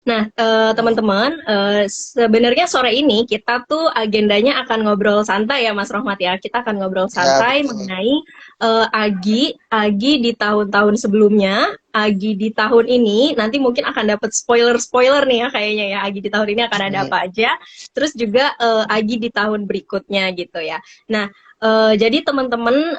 Nah, teman-teman, sebenarnya sore ini kita tuh agendanya akan ngobrol santai ya, Mas Rohmat ya. Kita akan ngobrol Ya, santai betul. mengenai Agi di tahun-tahun sebelumnya, Agi di tahun ini. Nanti mungkin akan dapat spoiler-spoiler nih ya kayaknya ya. Agi di tahun ini akan ada Hmm. apa aja. Terus juga Agi di tahun berikutnya gitu ya. Nah, jadi teman-teman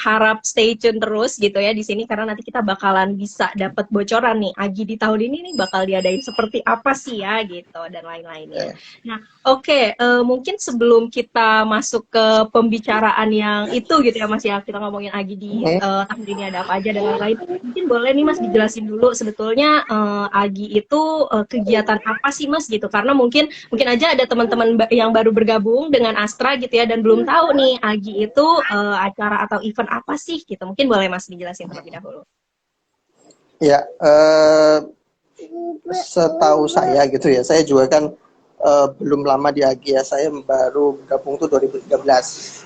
harap stay tune terus gitu ya di sini karena nanti kita bakalan bisa dapat bocoran nih Agi di tahun ini nih bakal diadain seperti apa sih ya gitu dan lain-lainnya. Ya. Nah, oke, mungkin sebelum kita masuk ke pembicaraan yang itu gitu ya Mas ya, kita ngomongin Agi di Hmm. tahun ini ada apa aja dan lain-lain. Mungkin boleh nih Mas dijelasin dulu sebetulnya Agi itu kegiatan apa sih Mas gitu karena mungkin mungkin aja ada teman-teman yang baru bergabung dengan Astra gitu ya dan belum tahu nih Agi itu acara atau event apa sih gitu. Mungkin boleh Mas dijelasin terlebih dahulu. Ya, setahu saya gitu ya, saya juga kan belum lama di AGI ya, saya baru gabung tuh 2013.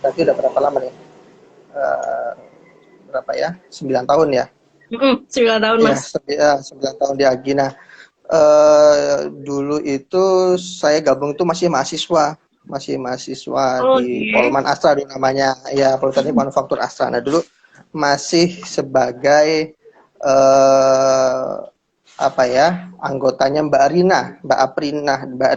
Berarti udah berapa lama nih? Eh, Berapa ya? 9 tahun ya? 9 tahun Ya, Mas. 9 tahun di AGI. Nah, dulu itu saya gabung tuh masih mahasiswa di Oke. Polman Astra dulu namanya, ya Politeknik Manufaktur Astra. Nah dulu masih sebagai apa ya, anggotanya Mbak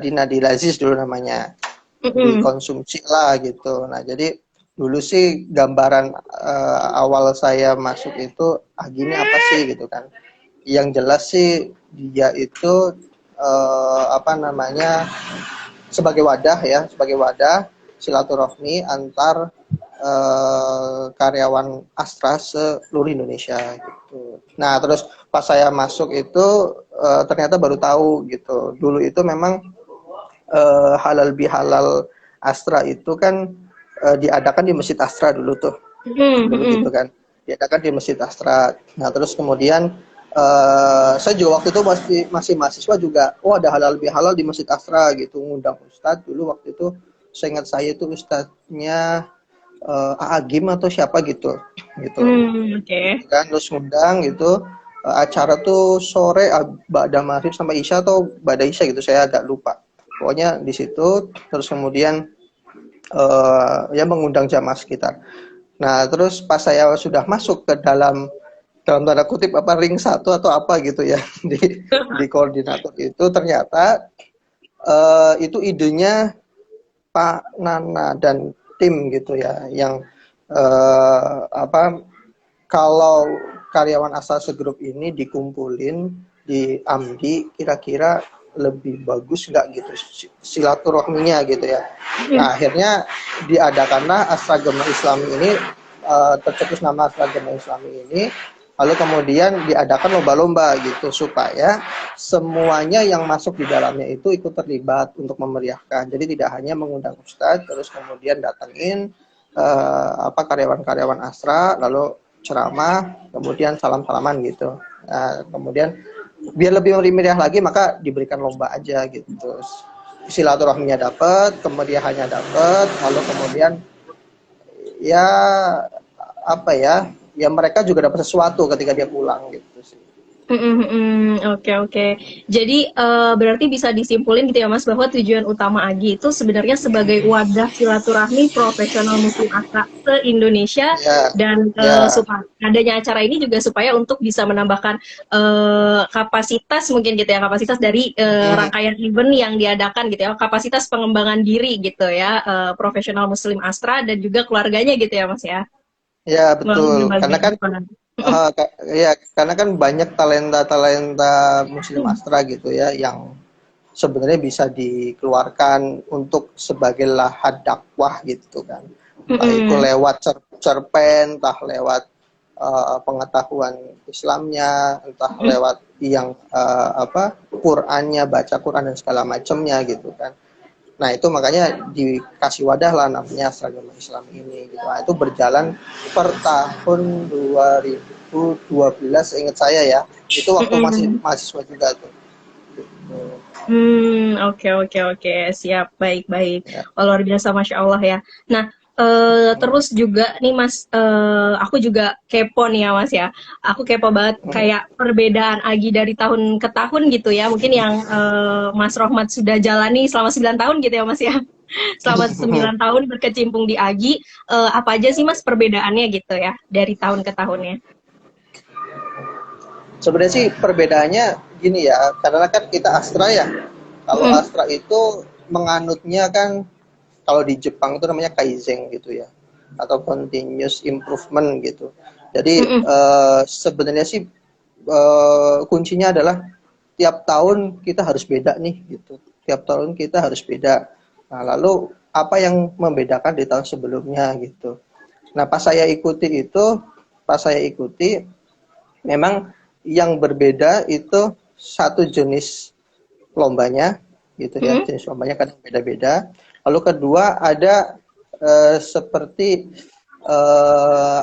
Rina di Lazis dulu namanya, di Mm-mm. konsumsi lah gitu. Nah jadi dulu sih gambaran awal saya masuk itu gini apa sih gitu kan. Yang jelas sih dia itu apa namanya, sebagai wadah silaturahmi antar karyawan Astra seluruh Indonesia gitu. Nah terus pas saya masuk itu ternyata baru tahu gitu. Dulu itu memang halal bihalal Astra itu kan diadakan di Masjid Astra dulu tuh, Mm-mm. dulu gitu Mm-mm. kan, diadakan di Masjid Astra. Nah terus kemudian saya juga waktu itu masih mahasiswa juga, oh ada halal bihalal di Masjid Astra gitu, ngundang ustadz dulu waktu itu. Saya ingat saya itu ustadznya Agim atau siapa gitu gitu Oke. kan, terus ngundang gitu. Acara tuh sore ba'da maghrib sampai isya atau ba'da isya gitu, saya agak lupa pokoknya di situ. Terus kemudian ya mengundang jamaah sekitar. Nah terus pas saya sudah masuk ke dalam tanda kutip apa ring satu atau apa gitu ya, di koordinator itu, ternyata itu idenya Pak Nana dan tim gitu ya, yang apa, kalau karyawan asal segrup ini dikumpulin di AMDI kira-kira lebih bagus nggak gitu silaturahminya gitu ya. Mm-mm. Nah akhirnya diadakanlah Asragama Islami ini, tercetus nama Asragama Islami ini, lalu kemudian diadakan lomba-lomba gitu supaya semuanya yang masuk di dalamnya itu ikut terlibat untuk memeriahkan. Jadi tidak hanya mengundang ustadz terus kemudian datengin apa karyawan-karyawan Astra lalu ceramah kemudian salam-salaman gitu. Nah, kemudian biar lebih meriah lagi maka diberikan lomba aja gitu. Silaturahminya dapat, kemeriahannya dapat, lalu kemudian ya apa ya, ya mereka juga dapat sesuatu ketika dia pulang gitu sih. Oke, oke. Jadi berarti bisa disimpulin gitu ya Mas bahwa tujuan utama Agi itu sebenarnya sebagai wadah silaturahmi profesional Muslim Astra se-Indonesia Ya, dan ya. supaya adanya acara ini juga supaya untuk bisa menambahkan kapasitas mungkin gitu ya kapasitas dari rangkaian event yang diadakan gitu ya kapasitas pengembangan diri gitu ya profesional Muslim Astra dan juga keluarganya gitu ya Mas ya Ya melalui betul, berbagai karena kan event. ya karena kan banyak talenta-talenta Muslim Astra gitu ya, yang sebenarnya bisa dikeluarkan untuk sebagai lahan dakwah gitu kan. Entah itu Mm-mm. lewat cerpen, entah lewat pengetahuan Islamnya, entah lewat yang apa, Qurannya, baca Quran dan segala macamnya gitu kan. Nah itu makanya dikasih wadah lah namanya Seragam Islam ini gitu. Nah, itu berjalan per tahun 2012 ingat saya ya. Itu waktu masih Mm-mm. mahasiswa juga tuh. Gitu. Oke, oke, oke, siap, baik, baik. Ya. Oh, luar biasa, masya Allah ya. Nah, Terus juga nih Mas, aku juga kepo nih ya Mas ya. Aku kepo banget kayak perbedaan Agi dari tahun ke tahun gitu ya. Mungkin yang Mas Rohmat sudah jalani selama 9 tahun gitu ya Mas ya. Selama 9 tahun berkecimpung di Agi, apa aja sih Mas perbedaannya gitu ya dari tahun ke tahunnya? Sebenarnya sih perbedaannya gini ya, karena kan kita Astra ya. Kalau Mm-mm. Astra itu menganutnya kan, kalau di Jepang itu namanya Kaizen gitu ya, atau continuous improvement gitu. Jadi Mm-mm. sebenarnya sih kuncinya adalah tiap tahun kita harus beda nih gitu. Tiap tahun kita harus beda. Nah, lalu apa yang membedakan di tahun sebelumnya gitu. Nah, pas saya ikuti memang yang berbeda itu satu jenis lombanya gitu ya, Mm-mm. jenis lombanya kadang beda-beda. Lalu kedua ada seperti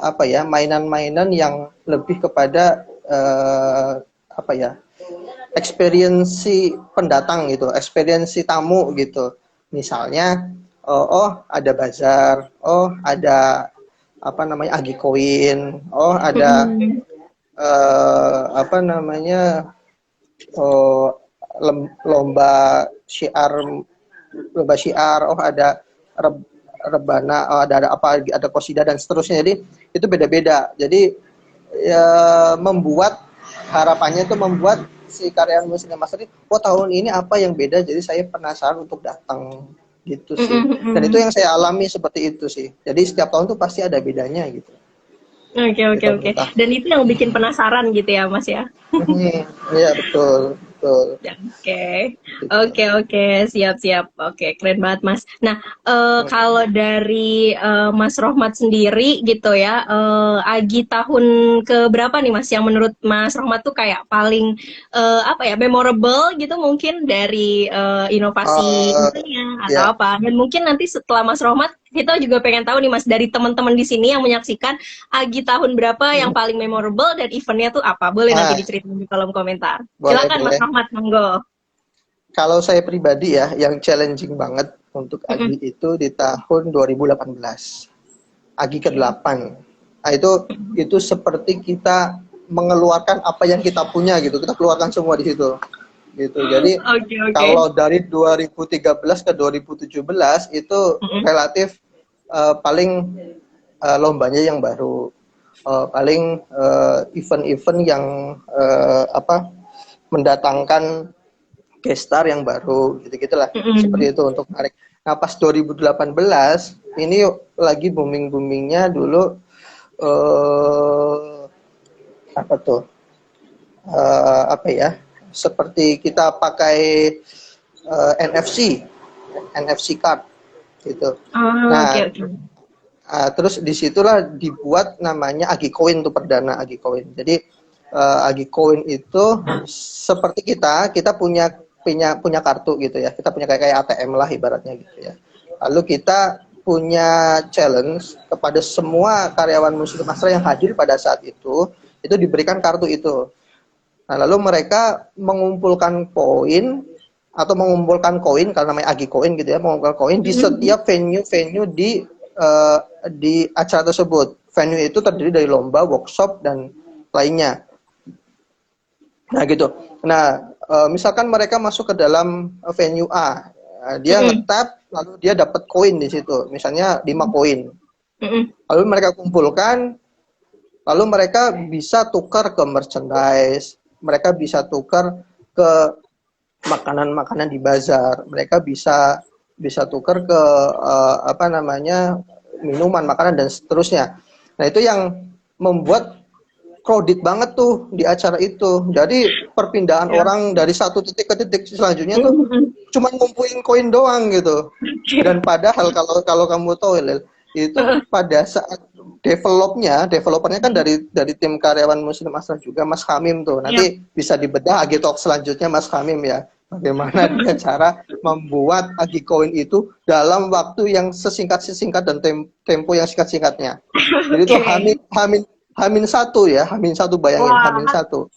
apa ya, mainan-mainan yang lebih kepada apa ya, eksperiensi pendatang gitu, eksperiensi tamu gitu. Misalnya, oh ada bazar, oh ada apa namanya agi koin, oh ada Mm-mm. apa namanya, oh, syiar, lomba syiar, oh ada rebana, oh ada apa, ada kosida dan seterusnya. Jadi itu beda-beda. Jadi ya, membuat harapannya itu membuat si karyawan musik master ini, oh tahun ini apa yang beda, jadi saya penasaran untuk datang gitu sih. Mm-mm. Dan itu Mm-mm. yang saya alami seperti itu sih. Jadi setiap tahun tuh pasti ada bedanya gitu Oke, di oke, oke. tahun-tahun. Dan itu yang bikin penasaran gitu ya Mas ya. Iya betul betul Ya, oke, gitu. oke, oke, siap, siap. Oke, keren banget, Mas. Nah, Hmm. kalau dari Mas Rohmat sendiri gitu ya, Agi tahun ke berapa nih, Mas? Yang menurut Mas Rohmat tuh kayak paling apa ya, memorable gitu mungkin dari inovasi Uh, ininya atau ya apa? Dan mungkin nanti setelah Mas Rohmat, kita juga pengen tahu nih, Mas, dari teman-teman di sini yang menyaksikan Agi tahun berapa yang paling memorable dan eventnya tuh apa? Boleh nanti ah diceritain di kolom komentar. boleh Silakan Mas boleh. Rahmat, monggo. Kalau saya pribadi ya, yang challenging banget untuk Mm-mm. Agi itu di tahun 2018, Agi Oke. ke-8. Nah, itu seperti kita mengeluarkan apa yang kita punya gitu. Kita keluarkan semua di situ. Gitu. Jadi Oke, oke. kalau dari 2013 ke 2017 itu Mm-mm. relatif paling lombanya yang baru. Paling event-event yang apa, mendatangkan gestar yang baru gitu-gitulah. Mm-mm. Seperti itu untuk menarik. Nah, pas 2018 ini lagi booming-boomingnya dulu eh apa tuh? Apa ya? Seperti kita pakai NFC card gitu. Ah, oke, Nah, oke. terus disitulah dibuat namanya Agikoin tuh, perdana Agikoin. Jadi Agikoin itu seperti kita punya kartu gitu ya. Kita punya kayak ATM lah ibaratnya gitu ya. Lalu kita punya challenge kepada semua karyawan Muslim Asra yang hadir pada saat itu diberikan kartu itu. Nah, lalu mereka mengumpulkan poin atau mengumpulkan koin, karena namanya Agi koin gitu ya, mengumpulkan koin di Mm-mm. setiap venue-venue di acara tersebut. Venue itu terdiri dari lomba, workshop dan lainnya. Nah, gitu. Nah, misalkan mereka masuk ke dalam venue A, dia Mm-mm. ngetap lalu dia dapat koin di situ, misalnya 5 koin. Mm-mm. Lalu mereka kumpulkan, lalu mereka bisa tukar ke merchandise, mereka bisa tukar ke makanan-makanan di bazar, mereka bisa bisa tukar ke apa namanya, minuman, makanan dan seterusnya. Nah, itu yang membuat crowded banget tuh di acara itu. Jadi perpindahan Ya. orang dari satu titik ke titik selanjutnya tuh Mm-mm. cuma ngumpulin koin doang gitu. Oke. Dan padahal kalau kalau kamu tahu Lil, itu pada saat developernya kan dari tim karyawan Muslim Asra juga, Mas Hamim tuh. Ya. Nanti bisa dibedah Agi Talk selanjutnya Mas Hamim ya. Bagaimana dia cara membuat Agi Koin itu dalam waktu yang sesingkat-sesingkat dan tempo yang singkat-singkatnya. Jadi itu Oke. Hamin Hamin Hamin satu ya, Hamin satu, bayangin Hamin Wah, satu.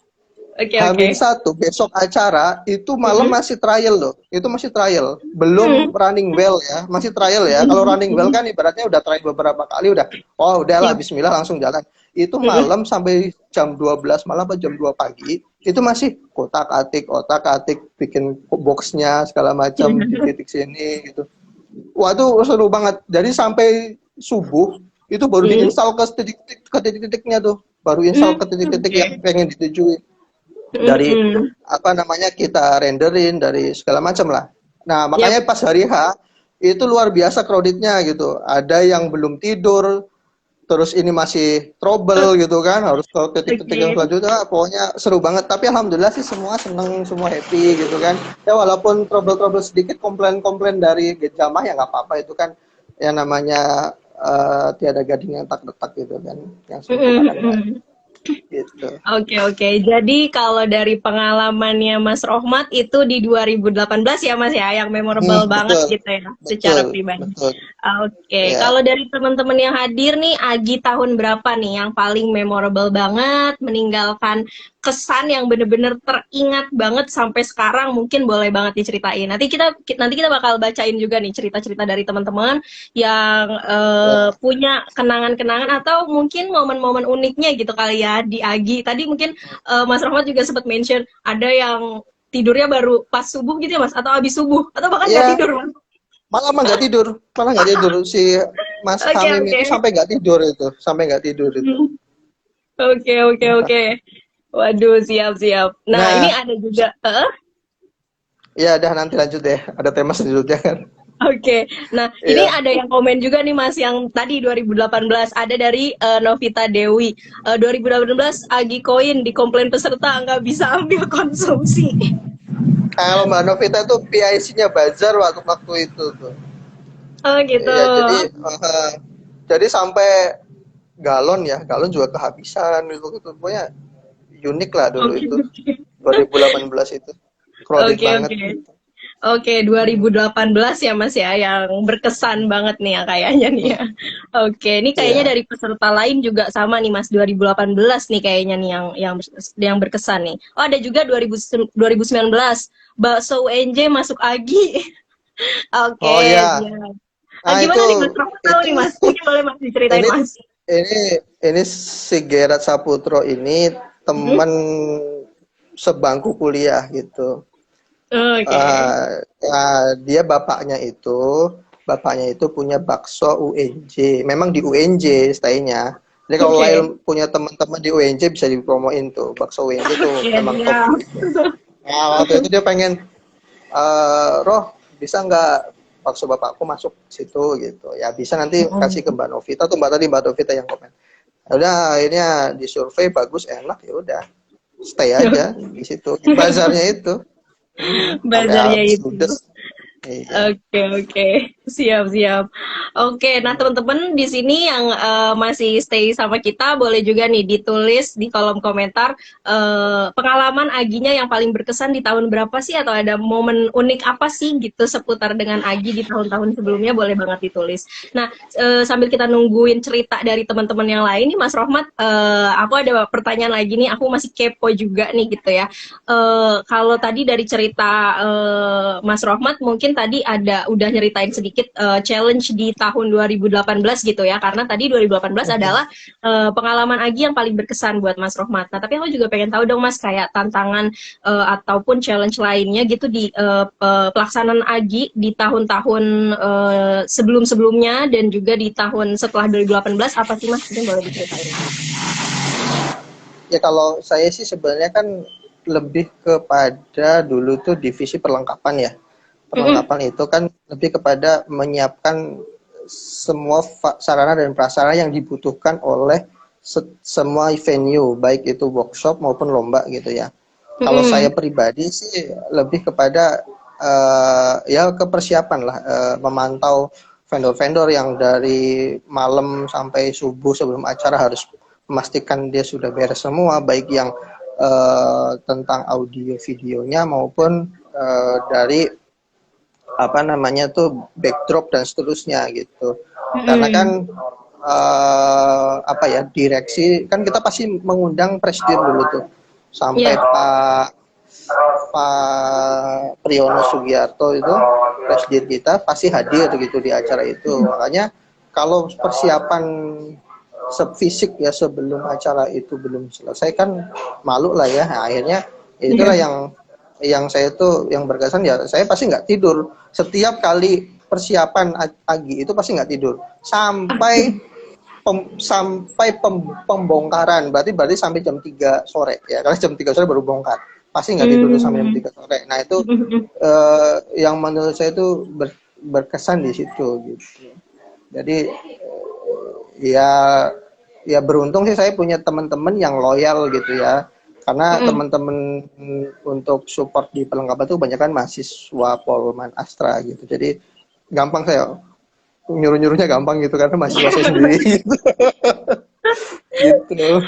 Oke, oke. H-1 besok acara itu malam masih trial loh. Itu masih trial. Belum running well ya, masih trial ya. Kalau running well kan ibaratnya udah trial beberapa kali udah oh udahlah Yap. bismillah langsung jalan. Itu malam sampai jam 12 malam atau jam 2 pagi itu masih otak-atik bikin boxnya segala macam di titik sini gitu. Wah itu seru banget. Jadi sampai subuh itu baru diinstal ke titik-titiknya tuh. Baru install ke titik-titik yang pengen dituju dari apa namanya kita renderin dari segala macam lah. Nah makanya pas hari H itu luar biasa crowdednya gitu. Ada yang belum tidur, terus ini masih trouble gitu kan, harus ke titik-titik yang selanjutnya. Pokoknya seru banget. Tapi alhamdulillah sih semua seneng, semua happy gitu kan. Ya walaupun trouble-trouble sedikit, komplain-komplain dari jamaah ya nggak apa-apa itu kan. Ya namanya tiada gading yang tak retak gitu kan, yang sempurna kan gitu. Oke, oke. Jadi kalau dari pengalamannya Mas Rohmat itu di 2018 ya Mas ya, yang memorable banget Betul, gitu ya, secara betul, pribadi. betul. Oke, Ya. kalau dari teman-teman yang hadir nih, Agi tahun berapa nih yang paling memorable banget, meninggalkan kesan yang bener-bener teringat banget sampai sekarang, mungkin boleh banget diceritain. Nanti kita bakal bacain juga nih cerita-cerita dari teman-teman yang punya kenangan-kenangan atau mungkin momen-momen uniknya gitu kali ya di Agi. Tadi mungkin Mas Rahmat juga sempat mention ada yang tidurnya baru pas subuh gitu ya Mas, atau habis subuh, atau bahkan nggak Ya, tidur Mas. malah nggak tidur si Mas Oke, Hamim oke. itu sampai nggak tidur itu. Oke, oke, oke. Waduh, siap-siap. Nah, ini Nah, ada juga. ya udah nanti lanjut deh. Ada tema selanjutnya kan. Oke. Nah, ini Iya. ada yang komen juga nih Mas yang tadi 2018 ada dari Novita Dewi. 2018 Agi Koin dikomplain peserta nggak bisa ambil konsumsi. Kalau Mbak Novita itu PIC-nya bazar waktu itu tuh. Oh gitu. Iya, jadi sampai galon juga kehabisan gitu. Pokoknya unik lah dulu Oke, itu. oke. 2018 itu. Crowded Oke, banget. oke. Oke, 2018 ya Mas ya, yang berkesan banget nih ya kayaknya nih ya. Oke, ini kayaknya Iya. dari peserta lain juga sama nih Mas, 2018 nih kayaknya nih yang berkesan nih. Oh, ada juga 2019, bakso UNJ masuk Agi. Oh Oke, ya. siap. Nah Gimana nih Mas? itu Kamu tahu nih Mas? Mungkin boleh Mas diceritain ini Mas. ini si Gerard Saputro ini teman sebangku kuliah gitu. Oke. Dia bapaknya itu punya bakso UNJ. Memang di UNJ stay-nya. Jadi kalau Oke. Lail punya teman-teman di UNJ bisa dipromoin tuh. Bakso UNJ tuh Iya, memang top. siap. Nah, waktu itu dia pengen Roh, bisa nggak bakso bapakku masuk situ gitu. Ya bisa nanti kasih ke Mbak Novita tuh Mbak Novita yang komen. Ya udah akhirnya disurvei bagus enak ya udah stay aja di situ. Bazarnya itu sampai Bazarnya habis itu. ludes. Iya. Oke, oke, siap, siap. Oke, nah teman-teman di sini yang masih stay sama kita boleh juga nih ditulis di kolom komentar pengalaman Aginya yang paling berkesan di tahun berapa sih, atau ada momen unik apa sih gitu seputar dengan Agi di tahun-tahun sebelumnya, boleh banget ditulis. Nah, sambil kita nungguin cerita dari teman-teman yang lain nih Mas Rohmat, aku ada pertanyaan lagi nih, aku masih kepo juga nih gitu ya. Kalau tadi dari cerita Mas Rohmat mungkin tadi udah nyeritain sedikit challenge di tahun 2018 gitu ya, karena tadi 2018 adalah pengalaman Agi yang paling berkesan buat Mas Rohmat. Nah, tapi aku juga pengen tahu dong Mas, kayak tantangan ataupun challenge lainnya gitu di pelaksanaan Agi di tahun-tahun sebelum-sebelumnya dan juga di tahun setelah 2018 apa sih Mas? Mungkin boleh diceritain. Ya kalau saya sih sebenarnya kan lebih kepada dulu tuh divisi perlengkapan ya. Perlengkapan itu kan lebih kepada menyiapkan semua sarana dan prasarana yang dibutuhkan oleh semua venue, baik itu workshop maupun lomba gitu ya. Kalau saya pribadi sih lebih kepada ya kepersiapan lah, memantau vendor-vendor yang dari malam sampai subuh sebelum acara harus memastikan dia sudah beres semua, baik yang tentang audio videonya maupun dari apa namanya tuh backdrop dan seterusnya gitu. Karena kan apa ya, direksi kan kita pasti mengundang presidir dulu tuh sampai Pak Priyono Sugiarto itu presiden kita pasti hadir gitu di acara itu. Makanya kalau persiapan fisik ya sebelum acara itu belum selesai kan malu lah ya. Nah, akhirnya itulah yang saya tuh yang berkesan ya saya pasti nggak tidur setiap kali persiapan Agi itu pasti nggak tidur sampai pembongkaran berarti sampai jam 3 sore ya karena jam 3 sore baru bongkar pasti nggak tidur sampai jam 3 sore. Nah itu yang menurut saya itu berkesan di situ gitu. Jadi ya ya beruntung sih saya punya teman-teman yang loyal gitu ya. Karena teman-teman untuk support di perlengkapan itu banyak kan mahasiswa Polman Astra gitu. Jadi gampang saya nyuruh-nyuruhnya gampang gitu karena mahasiswa saya sendiri gitu. Gitu.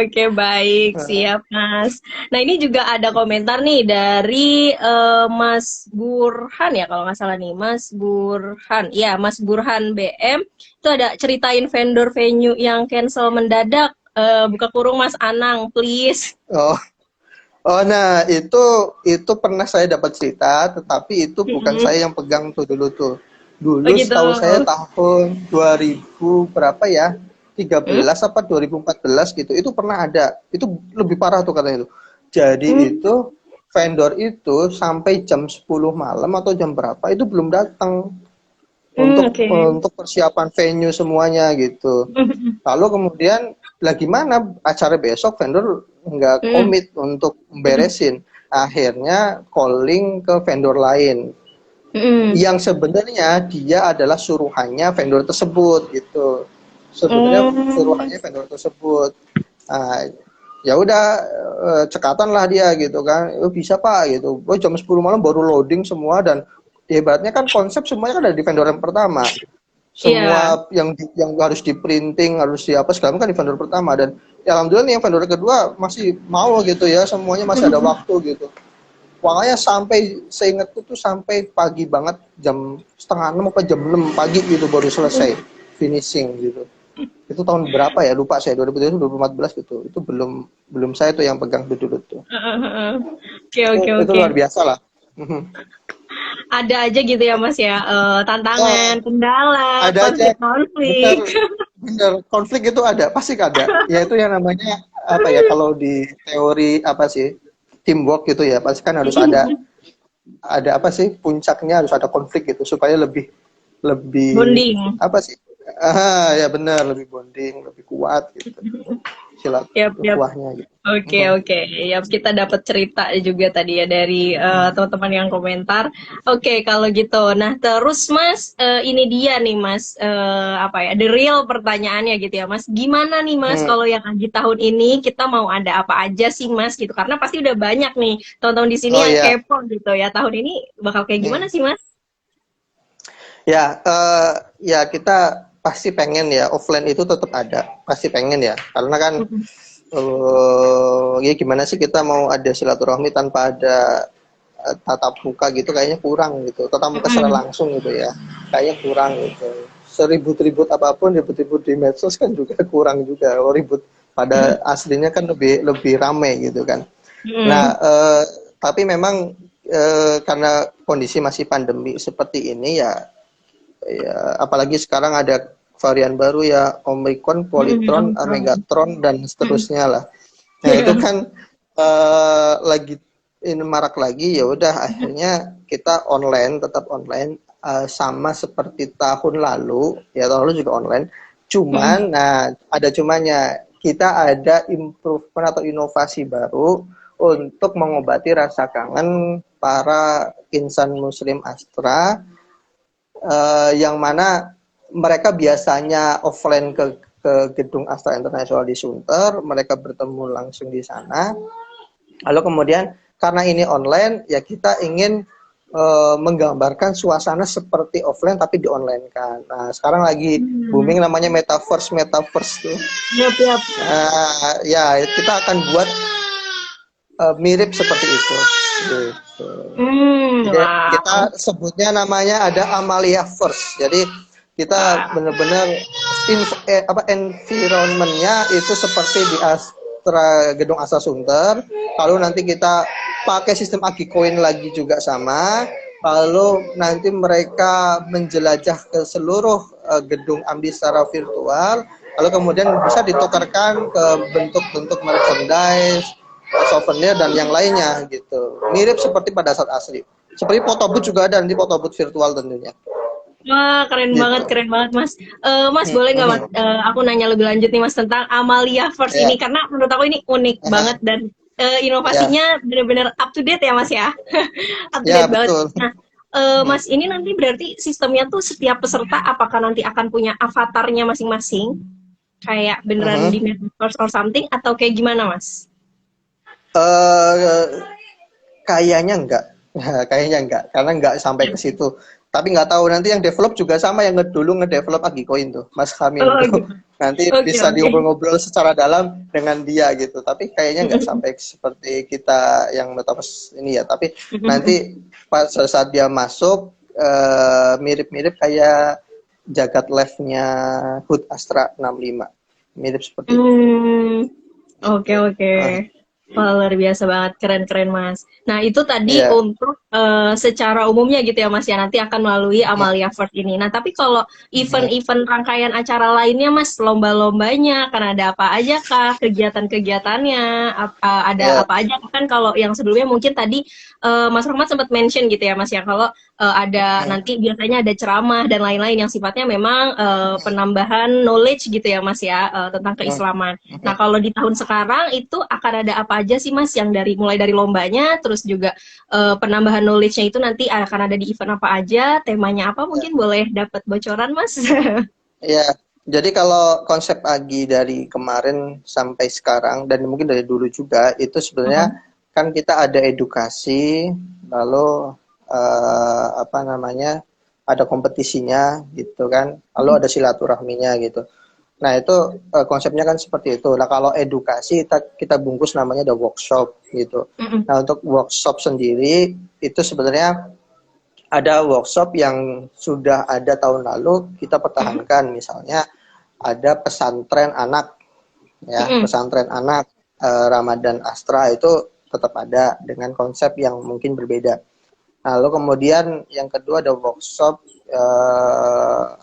Oke, baik, siap Mas. Nah ini juga ada komentar nih dari Mas Burhan ya kalau nggak salah nih, Mas Burhan. Ya, Mas Burhan BM itu ada ceritain vendor venue yang cancel mendadak. Buka kurung Mas Anang, please. Nah itu pernah saya dapat cerita, tetapi itu bukan saya yang pegang tuh dulu tuh. Dulu gitu. setahu saya tahun 2000 berapa ya? 13 apa 2014 gitu. Itu pernah ada. Itu lebih parah tuh katanya itu. Jadi itu vendor itu sampai jam 10 malam atau jam berapa itu belum datang untuk persiapan venue semuanya gitu. Lalu kemudian lagi mana acara besok vendor nggak komit untuk beresin. Akhirnya calling ke vendor lain. Yang sebenarnya dia adalah suruhannya vendor tersebut gitu. Sebenarnya suruhannya vendor tersebut. Nah, ya udah cekatan lah dia gitu kan. Bisa Pak gitu. Jam 10 malam baru loading semua dan hebatnya kan konsep semuanya kan ada di vendor yang pertama. Semua yang harus di printing, harus siapa segala kan di vendor pertama dan ya alhamdulillah nih yang vendor kedua masih mau gitu ya, semuanya masih ada waktu gitu. Makanya sampai seingatku tuh sampai pagi banget jam 5:30 apa jam 6 pagi gitu baru selesai finishing gitu. Itu tahun berapa ya? Lupa saya 2013 2014 gitu. Itu belum saya tuh yang pegang dulu tuh. Itu luar biasa lah. Ada aja gitu ya Mas ya, tantangan, kendala, konflik. Bener, konflik itu ada, pasti ada. Ya itu yang namanya apa ya kalau di teori apa sih teamwork gitu ya, pasti kan harus ada apa sih puncaknya harus ada konflik gitu supaya lebih bonding. Apa sih? Ya benar, lebih bonding, lebih kuat gitu. Silaturahminya gitu. Oke. Ya, kita dapat cerita juga tadi ya dari teman-teman yang komentar. Oke, kalau gitu. Nah, terus Mas, ini dia nih Mas, apa ya? The real pertanyaannya gitu ya Mas. Gimana nih Mas kalau yang Agi tahun ini kita mau ada apa aja sih Mas gitu? Karena pasti udah banyak nih teman-teman di sini yang kepo gitu ya. Tahun ini bakal kayak gimana sih Mas? Ya, ya kita pasti pengen ya offline itu tetap ada, pasti pengen ya, karena kan ya gimana sih kita mau ada silaturahmi tanpa ada tatap muka gitu, kayaknya kurang gitu, tatap muka secara langsung gitu ya, kayaknya kurang gitu. Seribut-ribut apapun, ribut-ribut di medsos kan juga kurang juga, ribut pada aslinya kan lebih ramai gitu kan. Nah, tapi memang karena kondisi masih pandemi seperti ini ya, apalagi sekarang ada varian baru ya, Omicron, Polytron, Megatron dan seterusnya lah. Nah itu kan lagi ini marak lagi, ya udah akhirnya kita online, tetap online, sama seperti tahun lalu ya, tahun lalu juga online. Cuman nah ada cumanya, kita ada improvement atau inovasi baru untuk mengobati rasa kangen para insan muslim Astra, yang mana mereka biasanya offline ke gedung Astra Internasional di Sunter, mereka bertemu langsung di sana. Lalu kemudian karena ini online, ya kita ingin menggambarkan suasana seperti offline tapi di online kan. Nah sekarang lagi booming namanya metaverse tuh. Yap. Ya kita akan buat mirip seperti itu. Gitu. Jadi kita sebutnya namanya ada Amalia First. Jadi kita benar-benar environmentnya itu seperti Astra Gedung Astra Sunter, lalu nanti kita pakai sistem Agikoin lagi juga sama, lalu nanti mereka menjelajah ke seluruh gedung Amdi secara virtual, lalu kemudian bisa ditukarkan ke bentuk-bentuk merchandise, souvenir dan yang lainnya gitu. Mirip seperti pada saat asli. Seperti photobooth juga ada, nanti photobooth virtual tentunya. Wah, Gitu. keren banget Mas. Mas boleh nggak Mas, aku nanya lebih lanjut nih Mas tentang Amalia First Ya, ini, karena menurut aku ini unik banget dan ya, inovasinya benar-benar up to date ya Mas ya, up to ya date banget. betul. Nah, Mas ini nanti berarti sistemnya tuh setiap peserta apakah nanti akan punya avatarnya masing-masing, kayak beneran di metaverse or something atau kayak gimana Mas? Eh, kayaknya enggak, kayaknya enggak, karena enggak sampai ke situ. Tapi nggak tahu nanti yang develop juga sama yang dulu ngedevelop Agikoin tuh, Mas Hamim Oh tuh. gitu. Nanti Oke bisa oke. diobrol-ngobrol secara dalam dengan dia gitu. Tapi kayaknya nggak sampai seperti kita yang metaverse ini ya. Tapi nanti pas saat dia masuk mirip-mirip kayak jagat live-nya HUD Astra 65. Mirip seperti itu. Oke oke. Nah, Wah, luar biasa banget, keren-keren Mas. Nah, itu tadi iya. untuk secara umumnya gitu ya Mas ya, nanti akan melalui Amalia First ini. Nah, tapi kalau event-event rangkaian acara lainnya Mas, lomba-lombanya, akan ada apa aja kah? Kegiatan-kegiatannya, ada Ya. apa aja? Kan kalau yang sebelumnya mungkin tadi Mas Rahmat sempat mention gitu ya Mas ya, kalau ada nanti biasanya ada ceramah dan lain-lain yang sifatnya memang penambahan knowledge gitu ya Mas ya, tentang keislaman. Nah, kalau di tahun sekarang itu akan ada apa aja sih Mas, yang mulai dari lombanya, terus juga penambahan knowledge-nya itu nanti akan ada di event apa aja, temanya apa, mungkin boleh dapat bocoran Mas? Ya, jadi kalau konsep Agi dari kemarin sampai sekarang dan mungkin dari dulu juga itu sebenarnya kan kita ada edukasi, lalu apa namanya ada kompetisinya gitu kan, lalu ada silaturahminya gitu. Nah itu konsepnya kan seperti itu. Nah kalau edukasi kita bungkus namanya ada workshop gitu. Nah untuk workshop sendiri itu sebenarnya ada workshop yang sudah ada tahun lalu kita pertahankan, misalnya ada pesantren anak ya, pesantren anak Ramadan Astra itu tetap ada dengan konsep yang mungkin berbeda. Lalu kemudian yang kedua ada workshop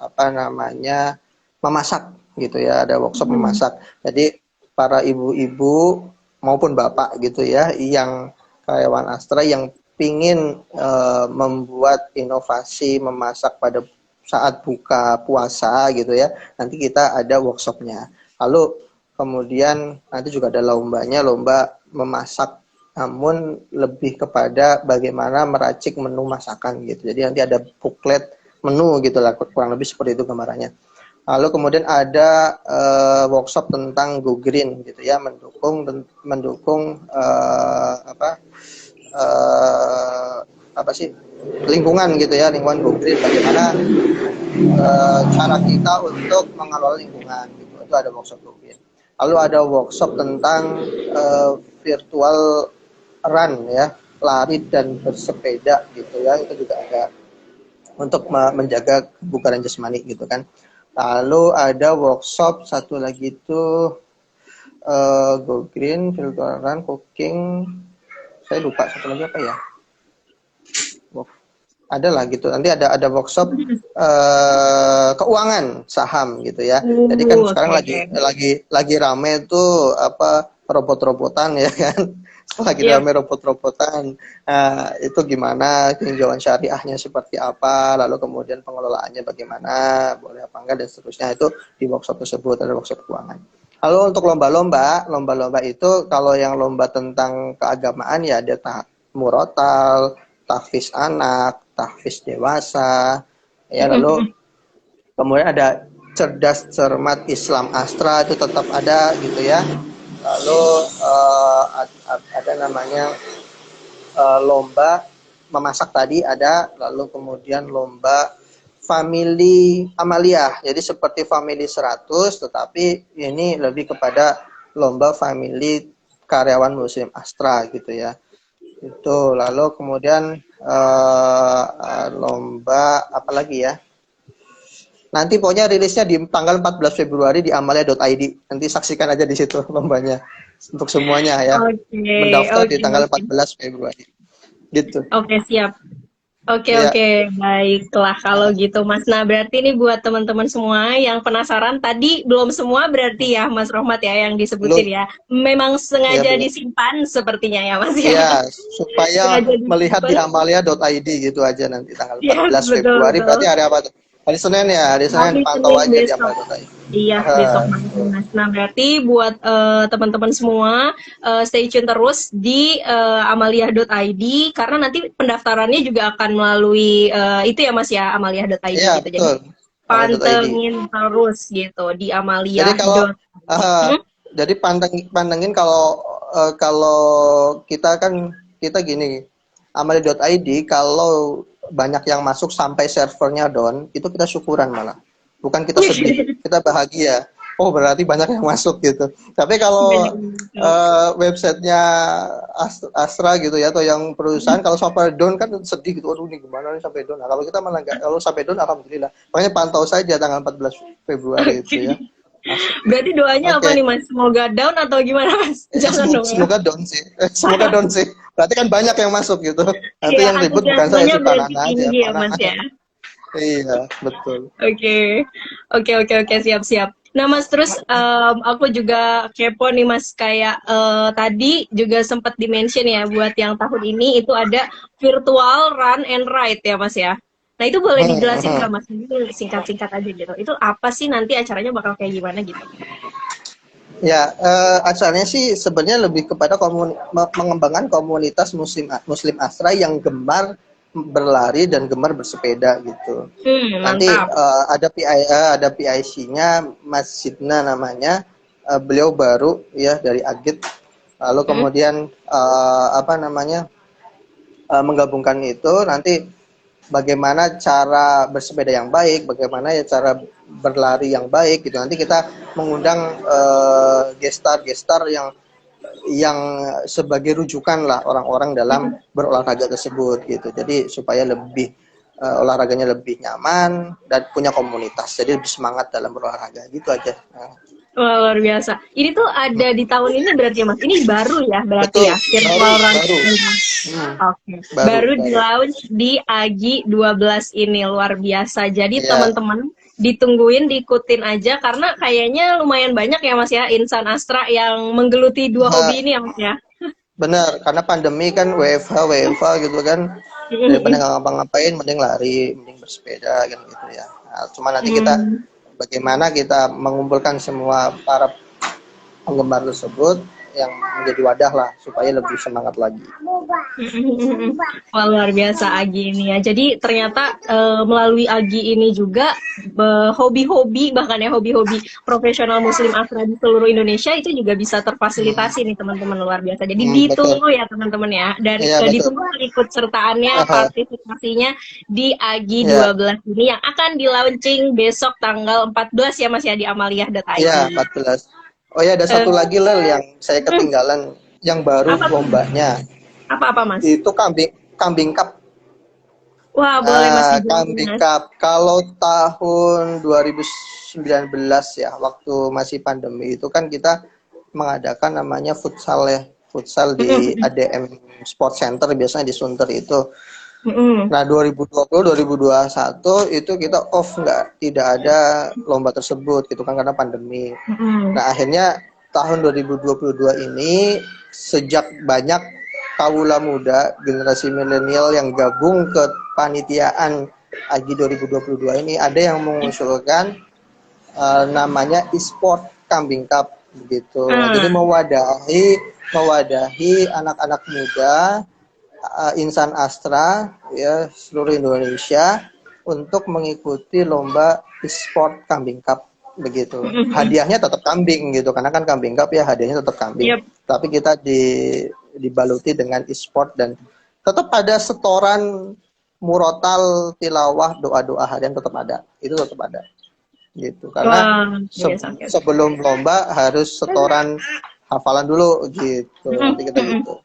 apa namanya memasak gitu ya, ada workshop memasak. Jadi para ibu-ibu maupun bapak gitu ya yang karyawan Astra yang pingin membuat inovasi memasak pada saat buka puasa gitu ya, nanti kita ada workshopnya. Lalu kemudian nanti juga ada lombanya, lomba memasak namun lebih kepada bagaimana meracik menu masakan gitu. Jadi nanti ada booklet menu gitu lah, kurang lebih seperti itu gambarannya. Lalu kemudian ada workshop tentang Go Green gitu ya, mendukung apa sih lingkungan gitu ya, lingkungan Go Green, bagaimana cara kita untuk mengelola lingkungan gitu. Itu ada workshop Go Green. Lalu ada workshop tentang virtual run ya, lari dan bersepeda gitu ya, itu juga ada untuk menjaga kebugaran jasmani gitu kan. Lalu ada workshop satu lagi itu Go Green, virtual run, cooking, saya lupa satu lagi apa ya. Ada lah gitu. Nanti ada workshop keuangan saham gitu ya. Jadi kan sekarang lagi rame tuh apa robot-robotan ya kan. Lagi rame robot-robotan. Nah, itu gimana tinjauan syariahnya seperti apa, lalu kemudian pengelolaannya bagaimana, boleh apa enggak dan seterusnya, itu di workshop tersebut ada workshop keuangan. Lalu untuk lomba-lomba itu kalau yang lomba tentang keagamaan ya ada murotal, tahfiz anak, tahfiz dewasa, ya lalu kemudian ada cerdas cermat Islam Astra itu tetap ada gitu ya. Lalu ada namanya lomba memasak tadi ada, lalu kemudian lomba family Amalia. Jadi seperti family 100 tetapi ini lebih kepada lomba family karyawan muslim Astra gitu ya. Itu lalu kemudian lomba apa lagi ya, nanti pokoknya rilisnya di tanggal 14 Februari di amalia.id, nanti saksikan aja di situ lombanya untuk semuanya ya. Oke, Mendaftar di oke, tanggal oke. 14 Februari. Gitu. Oke, siap. Oke, Ya. oke, baiklah kalau gitu Mas. Nah, berarti ini buat teman-teman semua yang penasaran, tadi belum semua berarti ya Mas Rohmat ya yang disebutin Belum, ya. Memang ya sengaja belum. disimpan sepertinya ya Mas ya. Iya, supaya Sengaja melihat di disimpan. amalia.id gitu aja nanti tanggal Yes, 14 betul, Februari. betul. Berarti hari apa tuh? Hari Senin ya, hari Senin Hari pantau Senin aja di besok. amalia.id. Iya, besok banget nih, Mas. Nah, berarti buat teman-teman semua stay tune terus di amalia.id karena nanti pendaftarannya juga akan melalui itu ya Mas ya, amalia.id Iya, gitu. Jadi betul. Amalia.id. pantengin terus gitu di Jadi amalia. kalau eh, Hmm? jadi pantengin kalau kita kan kita gini, amalia.id kalau banyak yang masuk sampai servernya down, itu kita syukuran malah. Bukan kita sedih, kita bahagia. Oh, berarti banyak yang masuk gitu. Tapi kalau websitenya Astra gitu ya, atau yang perusahaan kalau sampai down kan sedih gitu. Aduh, ini gimana nih sampai down. Nah, kalau kita malah nggak, kalau sampai down alhamdulillah. Makanya pantau saja tanggal 14 Februari itu ya. Oke. Berarti doanya apa Oke. nih Mas? Semoga down atau gimana Mas? Jangan dong ya. Semoga down sih. Semoga down sih. Berarti kan banyak yang masuk gitu. Nanti Iya, yang ribut bukan saya antusiasmenya sih, Pak berarti Nana aja. tinggi Pak ya Mas Nana. ya. Iya, betul. Oke, oke, siap-siap. Nah, Mas, terus aku juga kepo nih, Mas. Kayak tadi juga sempat di-mention ya, buat yang tahun ini itu ada virtual run and ride ya, Mas ya. Nah, itu boleh dijelasin nggak, Mas? Ini singkat-singkat aja gitu. Itu apa sih nanti acaranya bakal kayak gimana gitu? Ya, asalnya sih sebenarnya lebih kepada mengembangkan komunitas Muslim Astra yang gemar berlari dan gemar bersepeda gitu. Nanti Mantap. ada PIC-nya Mas Sidna namanya, beliau baru ya dari Agit. Lalu Hmm. kemudian menggabungkan itu nanti bagaimana cara bersepeda yang baik, bagaimana ya cara berlari yang baik gitu. Nanti kita mengundang gestar-gestar yang sebagai rujukan lah orang-orang dalam berolahraga tersebut gitu. Jadi supaya lebih olahraganya lebih nyaman dan punya komunitas. Jadi lebih semangat dalam berolahraga gitu aja. Nah. Wah, luar biasa. Ini tuh ada di tahun ini berarti ya, Mas. Ini baru ya berarti Betul, ya, virtual run. baru. Oke. Baru di launch di Agi 12 ini, luar biasa. Jadi Ya, teman-teman ditungguin, diikutin aja karena kayaknya lumayan banyak ya Mas ya insan Astra yang menggeluti dua hobi ini ya Mas ya. benar. Karena pandemi kan WFH gitu kan. Daripada nggak ngapa-ngapain, mending lari, mending bersepeda kan gitu ya. Nah, cuma nanti kita bagaimana kita mengumpulkan semua para penggemar tersebut yang menjadi wadah lah supaya lebih semangat lagi. Wah, luar biasa Agi ini ya. Jadi ternyata melalui Agi ini juga hobi-hobi bahkan ya hobi-hobi profesional Muslim Astra di seluruh Indonesia itu juga bisa terfasilitasi nih teman-teman, luar biasa. Jadi Betul. ditunggu ya teman-teman ya dan Iya, betul. ditunggu ikut sertaannya partisipasinya di Agi Ya, 12 ini yang akan di launching besok tanggal 14 ya Mas ya di amalia.id. ya 14. Oh ya, ada satu lagi Lel yang saya ketinggalan, yang baru Apa lombanya. apa Mas? Itu kambing cup. Wah, boleh Mas dijelasin Kambing Mas. cup. Kalau tahun 2019 ya, waktu masih pandemi itu kan kita mengadakan namanya futsal ya. Futsal di ADM Sport Center, biasanya di Sunter itu. Nah, 2020-2021 itu kita off, tidak ada lomba tersebut gitu kan karena pandemi. Nah, akhirnya tahun 2022 ini sejak banyak kawula muda generasi milenial yang gabung ke panitiaan AGI 2022 ini, ada yang mengusulkan namanya e-sport Kambing Cup begitu. Nah, jadi mewadahi anak-anak muda insan Astra ya seluruh Indonesia untuk mengikuti lomba e-sport Kambing Cup begitu. Hadiahnya tetap kambing gitu karena kan Kambing Cup ya, hadiahnya tetap kambing. Yep. Tapi kita dibaluti dengan e-sport dan tetap ada setoran murotal, tilawah, doa-doa harian tetap ada. Itu tetap ada. Gitu. Karena sebelum lomba harus setoran hafalan dulu gitu. Nanti kita gitu.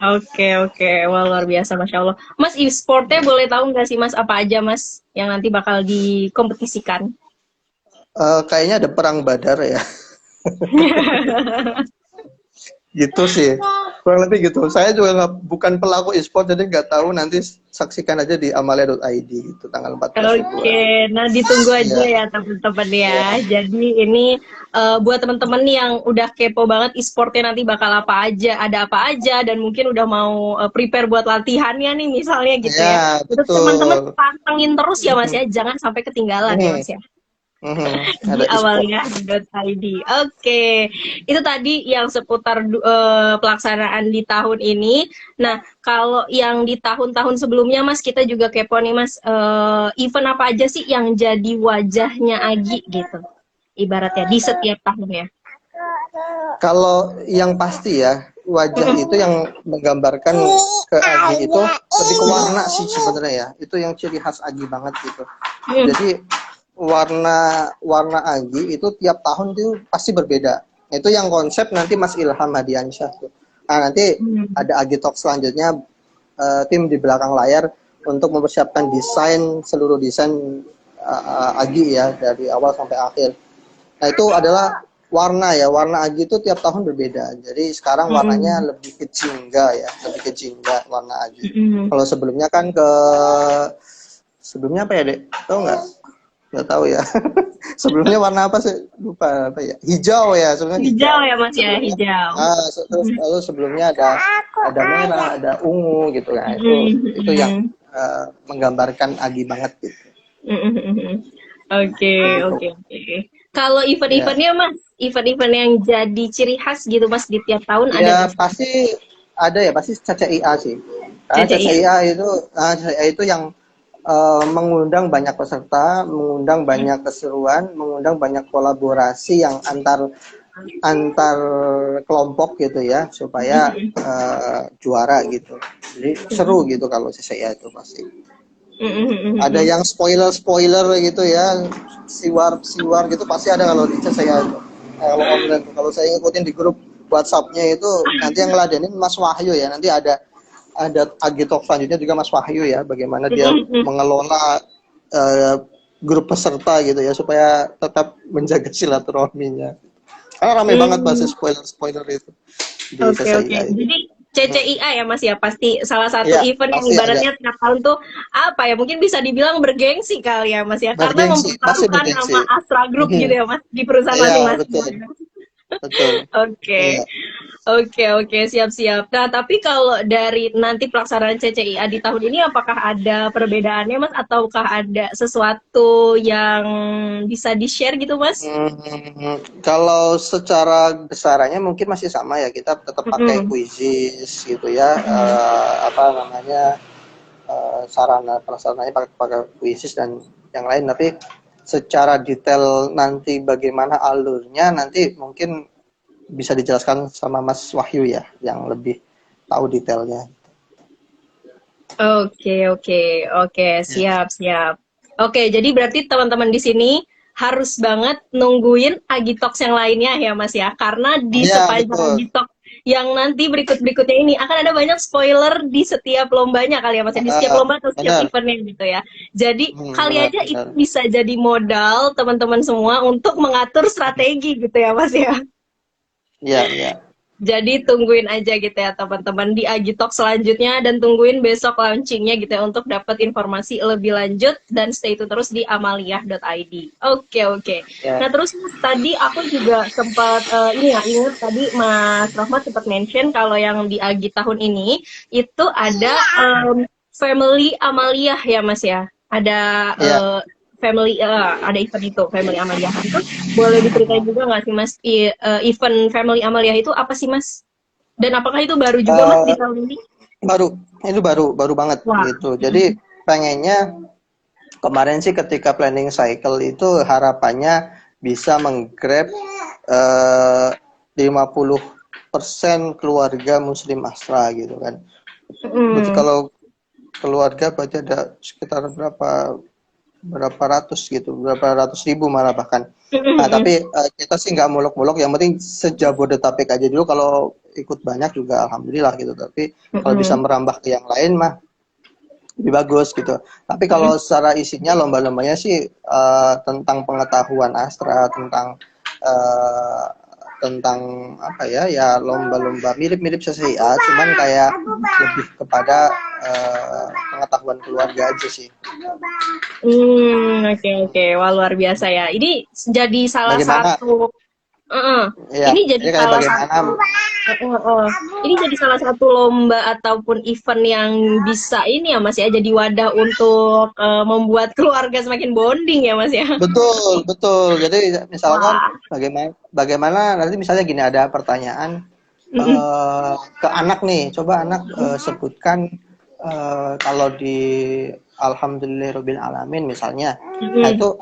Oke. Wah, luar biasa, Masya Allah. Mas, e-sportnya boleh tahu nggak sih, Mas, apa aja, Mas, yang nanti bakal dikompetisikan? Kayaknya ada perang Badar ya. Gitu sih, kurang lebih gitu. Saya juga bukan pelaku e-sport, jadi nggak tahu. Nanti saksikan aja di amalia.id itu tanggal 14 Februari. Oke, nah ditunggu aja Iya, ya teman-teman ya. iya. Jadi ini buat teman-teman yang udah kepo banget e-sportnya nanti bakal apa aja, ada apa aja, dan mungkin udah mau prepare buat latihannya nih misalnya gitu ya. Ya, Terus teman-teman betul. pantengin terus ya Mas Mhm, ya, jangan sampai ketinggalan ya mhm, Mas ya. Di Ada e-sport. awalnya.id. Oke, itu tadi yang seputar pelaksanaan di tahun ini. Nah, kalau yang di tahun-tahun sebelumnya, Mas, kita juga kepo nih, Mas. Event apa aja sih yang jadi wajahnya Agi gitu? Ibaratnya di setiap tahunnya. Kalau yang pasti ya, wajah itu yang menggambarkan ke Agi itu lebih ke warna sih sebenarnya ya. Itu yang ciri khas Agi banget gitu. Hmm. Jadi warna warna Agi itu tiap tahun itu pasti berbeda. Itu yang konsep nanti Mas Ilham Hadiansyah tuh. Nah, nanti Hmm. ada Agi Talk selanjutnya, tim di belakang layar untuk mempersiapkan seluruh desain Agi ya dari awal sampai akhir. Nah, itu adalah warna ya. Warna Agi itu tiap tahun berbeda. Jadi sekarang Hmm. warnanya lebih ke jingga ya, lebih ke jingga warna Agi. Hmm. Kalau sebelumnya kan sebelumnya apa ya, Dek? Tahu nggak? Nggak tahu ya. Sebelumnya warna apa sih? Lupa apa ya? Hijau ya, sebelumnya Hijau hijau. ya, Mas ya, Sebelumnya hijau. terus lalu sebelumnya ada merah, ada ungu gitu kan. Itu yang Hmm. menggambarkan Agi banget gitu. Oke, Gitu. oke, oke. Kalau Ya. event-eventnya, Mas, event-event yang jadi ciri khas gitu, Mas, di tiap tahun ada Ya nggak sih? pasti ada ya, pasti CCIA sih. Karena CCI. CCIA itu yang mengundang banyak peserta, mengundang banyak keseruan, mengundang banyak kolaborasi yang antar antar kelompok gitu ya, supaya juara gitu. Jadi seru gitu kalau CCIA itu pasti. Ada yang spoiler gitu ya, siwar gitu pasti ada kalau di chat saya itu. Kalau online tuh, kalau saya ngikutin di grup WhatsApp-nya itu nanti yang ngeladenin Mas Wahyu ya. Nanti ada Agi Talk selanjutnya juga Mas Wahyu ya, bagaimana dia mengelola eh, grup peserta gitu ya supaya tetap menjaga silaturahminya. Karena ramai banget bahas spoiler itu di Oke, oke. CCIA itu. Jadi CCIA ya Mas ya, pasti salah satu Iya, event yang pasti ada. ibaratnya tiap tahun tuh apa ya, mungkin bisa dibilang bergengsi kali ya Mas ya, karena Bergengsi, pasti mempertaruhkan bergengsi. nama Astra Group gitu ya Mas di perusahaan Iya, masing-masing. betul. Betul. Iya. Oke. Oke, oke, siap-siap. Nah, tapi kalau dari nanti pelaksanaan CCIA di tahun ini, apakah ada perbedaannya, Mas? Ataukah ada sesuatu yang bisa di-share gitu, Mas? Kalau secara besarannya mungkin masih sama ya, kita tetap pakai Mm-mm. quizzes gitu ya, Mm-mm. apa namanya, sarana prasarananya pakai quizzes dan yang lain. Tapi secara detail nanti bagaimana alurnya nanti mungkin bisa dijelaskan sama Mas Wahyu ya, yang lebih tahu detailnya. Oke, oke, oke, Ya, siap, siap. Oke, jadi berarti teman-teman di sini harus banget nungguin Agitox yang lainnya ya, Mas ya. Karena di ya sepanjang betul. Agitox yang nanti berikut-berikutnya ini akan ada banyak spoiler di setiap lombanya kali ya, Mas ya. Di setiap lomba atau setiap Benar. eventnya gitu ya. Jadi kali Benar, aja itu benar. bisa jadi modal teman-teman semua untuk mengatur strategi gitu ya, Mas ya. Ya, ya. Jadi tungguin aja gitu ya teman-teman di Agitalk selanjutnya dan tungguin besok launchingnya gitu ya untuk dapat informasi lebih lanjut dan stay tune terus di amalia.id. Oke, oke. Ya. Nah terus Mas, tadi aku juga sempat ini ya ingat tadi Mas Rahmat sempat mention kalau yang di Agi tahun ini itu ada Family Amalia ya Mas ya. Ada Ya. ada event itu Family Amalia itu boleh diceritain juga nggak sih Mas event Family Amalia itu apa sih Mas? Dan apakah itu baru juga Mas di Eh, tahun ini? baru itu baru banget Wah. gitu. Jadi pengennya kemarin sih ketika planning cycle itu harapannya bisa menggrab 50% keluarga Muslim Astra gitu kan. Berarti Mm. kalau keluarga berarti ada sekitar berapa ratus gitu, berapa ratus ribu malah bahkan. Nah, tapi kita sih nggak muluk-muluk, yang penting sejabodetabek aja dulu. Kalau ikut banyak juga alhamdulillah gitu. Tapi kalau bisa merambah ke yang lain mah lebih bagus gitu. Tapi kalau secara isinya lomba-lombanya sih tentang pengetahuan Astra, tentang uh, tentang apa ya, ya lomba-lomba mirip-mirip CCIA, cuman kayak lebih kepada pengetahuan keluarga aja sih. Oke oke, wah luar biasa ya. Ini jadi salah Bagaimana? satu, Ya, ini jadi ini kayak salah bagaimana? satu, ini jadi salah satu lomba ataupun event yang bisa ini ya Mas ya, jadi wadah untuk membuat keluarga semakin bonding ya Mas ya. Betul, betul. Jadi misalkan Wah. bagaimana nanti misalnya gini, ada pertanyaan Mm-mm. ke anak nih, coba anak sebutkan kalau di Alhamdulillahirabbil alamin misalnya. Nah, Mm-mm. itu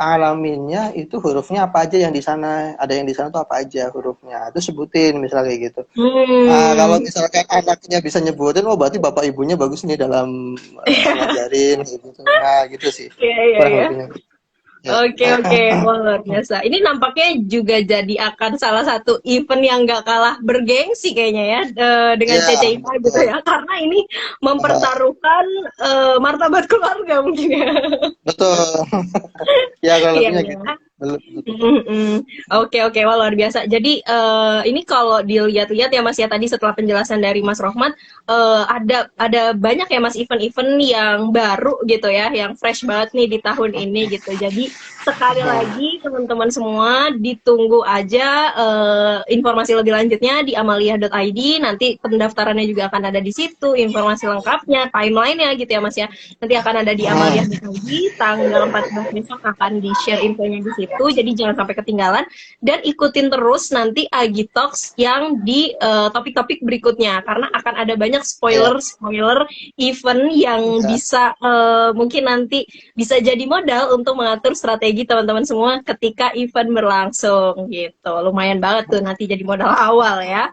alaminnya itu hurufnya apa aja yang di sana? Ada yang di sana tuh apa aja hurufnya? Itu sebutin misalnya kayak gitu. Nah, kalau Hmm. misalkan anaknya bisa nyebutin, oh berarti bapak ibunya bagus nih dalam ngajarin gitu. Nah, gitu sih. Iya iya Kurang iya. lebihnya. Ya. Oke oke, wah luar biasa. Ini nampaknya juga jadi akan salah satu event yang gak kalah bergengsi kayaknya ya, dengan Iya, CCIPA gitu betul. ya, karena ini mempertaruhkan martabat keluarga mungkin ya. Betul. Ya, kalau Iya lebihnya iya. gitu. Betul. Mm-mm. Oke oke, wah luar biasa. Jadi ini kalau dilihat-lihat ya Mas ya, tadi setelah penjelasan dari Mas Rohmat, ada banyak ya Mas event-event yang baru gitu ya, yang fresh banget nih di tahun ini gitu. Jadi sekali lagi teman-teman semua ditunggu aja informasi lebih lanjutnya di amalia.id. Nanti pendaftarannya juga akan ada di situ, informasi lengkapnya, timeline-nya gitu ya Mas ya. Nanti akan ada di amalia.id, tanggal 14 besok akan di-share infonya di situ. Jadi jangan sampai ketinggalan dan ikutin terus nanti Agi Talks yang di topik-topik berikutnya, karena akan ada banyak Ya, spoiler event yang ya. bisa mungkin nanti bisa jadi modal untuk mengatur strategi teman-teman semua ketika event berlangsung gitu. Lumayan banget tuh nanti jadi modal awal ya.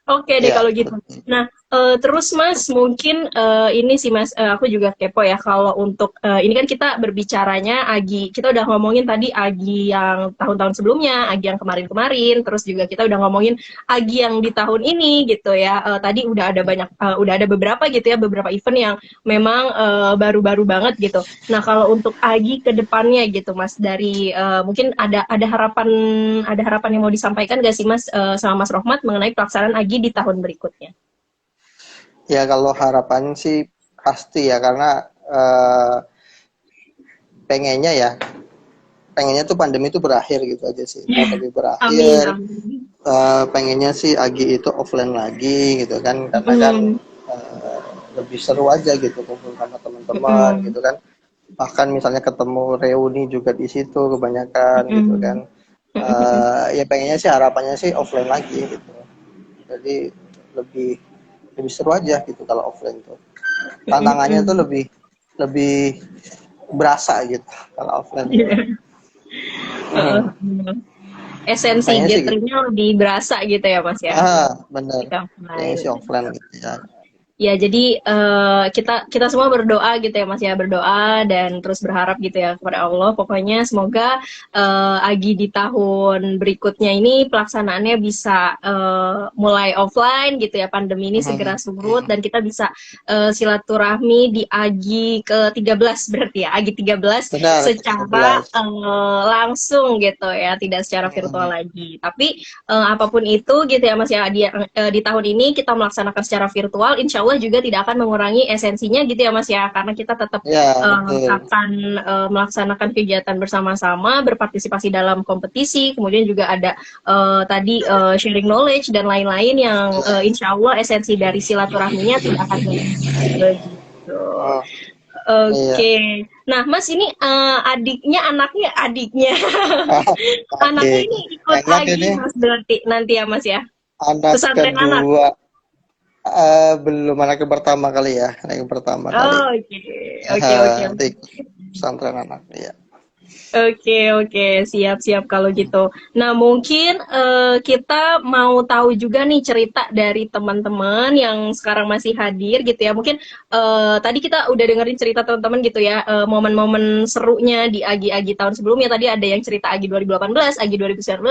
Oke deh Ya, kalau gitu. betul. Nah, terus Mas, mungkin ini sih Mas, aku juga kepo ya kalau untuk ini kan kita berbicaranya Agi, kita udah ngomongin tadi Agi yang tahun-tahun sebelumnya, Agi yang kemarin-kemarin, terus juga kita udah ngomongin Agi yang di tahun ini gitu ya. Tadi udah ada banyak, udah ada beberapa gitu ya, beberapa event yang memang baru-baru banget gitu. Nah, kalau untuk Agi ke depannya gitu Mas, dari mungkin ada harapan yang mau disampaikan gak sih Mas sama Mas Rohmat mengenai pelaksanaan Agi di tahun berikutnya? Ya, kalau harapan sih pasti ya, karena pengennya ya, pengennya tuh pandemi itu berakhir gitu aja sih. Pandemi Amin, berakhir, amin. pengennya sih Agi itu offline lagi gitu kan, karena kan Mm, eh, lebih seru aja gitu kumpul sama teman-teman mm, gitu kan. Bahkan misalnya ketemu reuni juga di situ kebanyakan gitu mm, kan. Ya pengennya sih, harapannya sih offline lagi gitu. Jadi lebih lebih seru aja gitu kalau offline tuh. Tantangannya tuh mm. lebih lebih berasa gitu kalau offline tuh. Iya. Heeh, bener. Esensi Pengennya sih gitu. gatheringnya lebih berasa gitu ya Mas ya, Bener. kita Pengennya offline. sih offline gitu ya. Ya, jadi kita kita semua berdoa gitu ya Mas ya, berdoa dan terus berharap gitu ya kepada Allah. Pokoknya semoga Agi di tahun berikutnya ini pelaksanaannya bisa mulai offline gitu ya, pandemi ini segera surut dan kita bisa silaturahmi di Agi ke-13 berarti ya, Agi 13 Benar, secara 13. langsung gitu ya, tidak secara virtual lagi. Tapi apapun itu gitu ya Mas ya, di tahun ini kita melaksanakan secara virtual, insya Allah juga tidak akan mengurangi esensinya gitu ya Mas ya, karena kita tetap Ya, betul. akan melaksanakan kegiatan bersama-sama, berpartisipasi dalam kompetisi, kemudian juga ada tadi sharing knowledge dan lain-lain yang insya Allah esensi dari silaturahminya tidak akan hilang. Begitu. Oh, iya. Oke. Nah, Mas ini adiknya. Anaknya Oke. ini ikut Enak Agi ini Mas berarti nanti ya Mas ya. anak Pesantren anak. kedua. Belum, anak yang pertama kali ya. Anak yang pertama kali. Oh, oke. Oke, oke. Nanti ikut pesantren anak. Ya. Oke, oke, siap-siap kalau gitu. Nah, mungkin kita mau tahu juga nih cerita dari teman-teman yang sekarang masih hadir gitu ya. Mungkin tadi kita udah dengerin cerita teman-teman gitu ya, momen-momen serunya di Agi-Agi tahun sebelumnya. Tadi ada yang cerita Agi 2018, Agi 2019.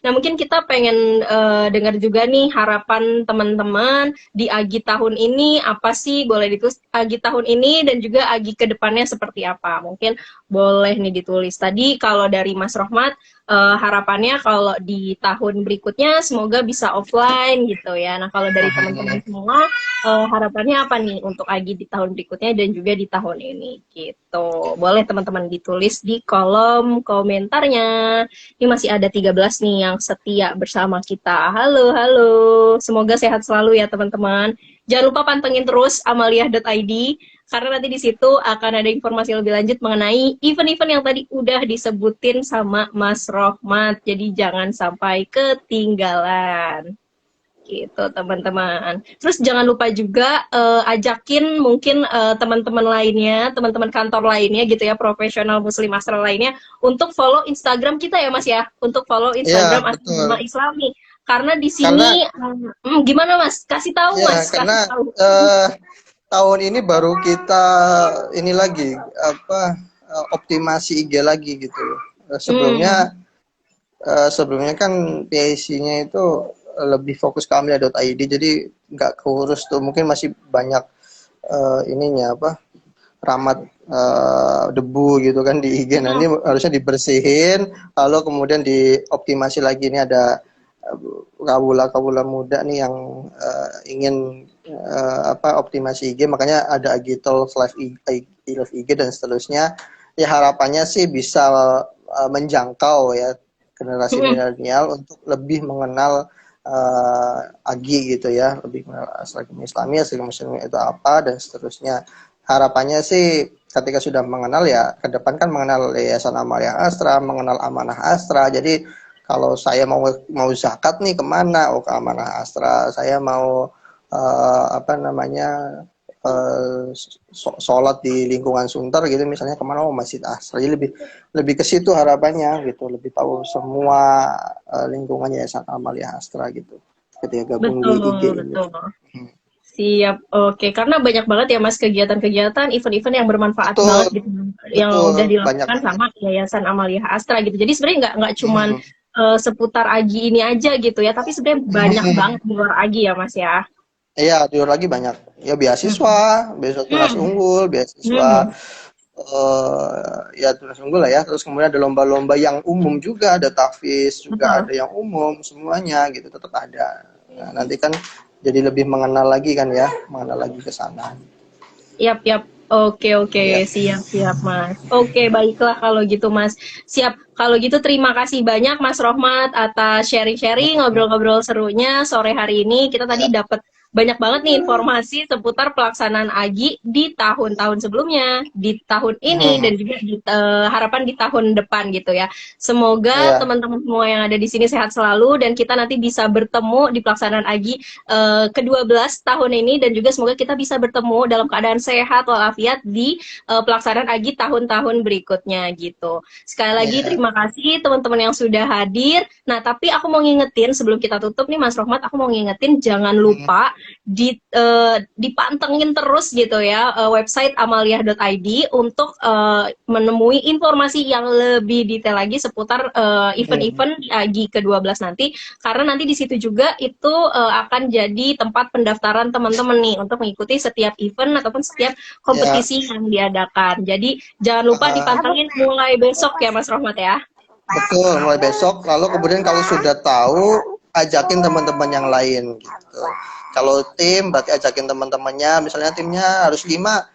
Nah, mungkin kita pengen dengar juga nih harapan teman-teman di Agi tahun ini apa sih? Boleh ditulis Agi tahun ini dan juga Agi ke depannya seperti apa? Mungkin boleh nih ditulis ditulis. Tadi kalau dari Mas Rohmat, harapannya kalau di tahun berikutnya semoga bisa offline gitu ya. Nah kalau dari teman-teman semua, harapannya apa nih untuk Agi di tahun berikutnya dan juga di tahun ini gitu. Boleh teman-teman ditulis di kolom komentarnya. Ini masih ada 13 nih yang setia bersama kita. Halo, halo. Semoga sehat selalu ya teman-teman. Jangan lupa pantengin terus amalia.id karena nanti di situ akan ada informasi lebih lanjut mengenai event-event yang tadi udah disebutin sama Mas Rohmat. Jadi jangan sampai ketinggalan. Gitu teman-teman. Terus jangan lupa juga ajakin mungkin teman-teman lainnya, teman-teman kantor lainnya gitu ya, profesional muslim astra lainnya untuk follow Instagram kita ya Mas ya, untuk follow Instagram Ya, betul. Astra Islami. Karena di Karena sini gimana Mas? Kasih tahu ya, Mas, karena kasih tahu. tahun ini baru kita ini lagi apa optimasi IG lagi gitu. Sebelumnya sebelumnya kan PIC-nya itu lebih fokus ke Amelia.id, jadi nggak keurus tuh, mungkin masih banyak ininya apa ramat debu gitu kan di IG. Nah ini harusnya dibersihin, lalu kemudian dioptimasi lagi. Ini ada kawula muda nih yang ingin apa optimasi IG, makanya ada Agitol live IG dan seterusnya. Ya harapannya sih bisa menjangkau ya generasi milenial untuk lebih mengenal Agi gitu ya, lebih mengenal agama Islami, agama Muslim itu apa dan seterusnya. Harapannya sih ketika sudah mengenal ya ke depan kan mengenal Yayasan Amalia Astra, mengenal Amanah Astra. Jadi kalau saya mau zakat nih kemana? Oh ke Amanah Astra. Saya mau apa namanya sholat di lingkungan Sunter gitu misalnya kemana? Oh Masjid Astra. Jadi lebih ke situ harapannya gitu, lebih tahu semua lingkungan Yayasan Amalia Astra gitu ketika gabung di IG ini. Betul. Siap, oke. Karena banyak banget ya Mas kegiatan-kegiatan, event-event yang bermanfaat banget gitu, yang udah Banyak dilakukan banget. sama Yayasan Amalia Astra gitu. Jadi sebenarnya nggak cuman seputar Agi ini aja gitu ya, tapi sebenarnya banyak banget di luar Agi ya Mas ya. Iya, di luar lagi banyak. Ya beasiswa, beasiswa tunas Hmm. unggul, beasiswa Hmm. ya tunas unggul lah ya. Terus kemudian ada lomba-lomba yang umum juga, ada tahfiz juga, Betul. ada yang umum, semuanya gitu tetap ada. Nah, nanti kan jadi lebih mengenal lagi kan ya, mengenal lagi ke sana. Yap, yap. Ya. Oke, siap, Mas. Oke, baiklah kalau gitu, Mas. Siap. Kalau gitu terima kasih banyak Mas Rohmat atas sharing-sharing, ngobrol-ngobrol serunya sore hari ini. Kita tadi Ya. dapat banyak banget nih informasi seputar pelaksanaan AGI di tahun-tahun sebelumnya, di tahun ini, dan juga di, harapan di tahun depan gitu ya. Semoga Ya. teman-teman semua yang ada di sini sehat selalu dan kita nanti bisa bertemu di pelaksanaan AGI ke-12 tahun ini dan juga semoga kita bisa bertemu dalam keadaan sehat walafiat di pelaksanaan AGI tahun-tahun berikutnya gitu. Sekali lagi Ya. terima kasih teman-teman yang sudah hadir. Nah, tapi aku mau ngingetin sebelum kita tutup nih Mas Rohmat, aku mau ngingetin jangan lupa dipantengin terus gitu ya website amalia.id untuk menemui informasi yang lebih detail lagi seputar event-event di AGI ke-12 nanti karena nanti di situ juga itu akan jadi tempat pendaftaran teman-teman nih untuk mengikuti setiap event ataupun setiap kompetisi yang diadakan. Jadi jangan lupa dipantengin mulai besok ya Mas Rohmat ya. Betul, mulai besok. Lalu kemudian kalau sudah tahu, ajakin teman-teman yang lain gitu. Kalau tim, berarti ajakin teman-temannya. Misalnya timnya harus 5,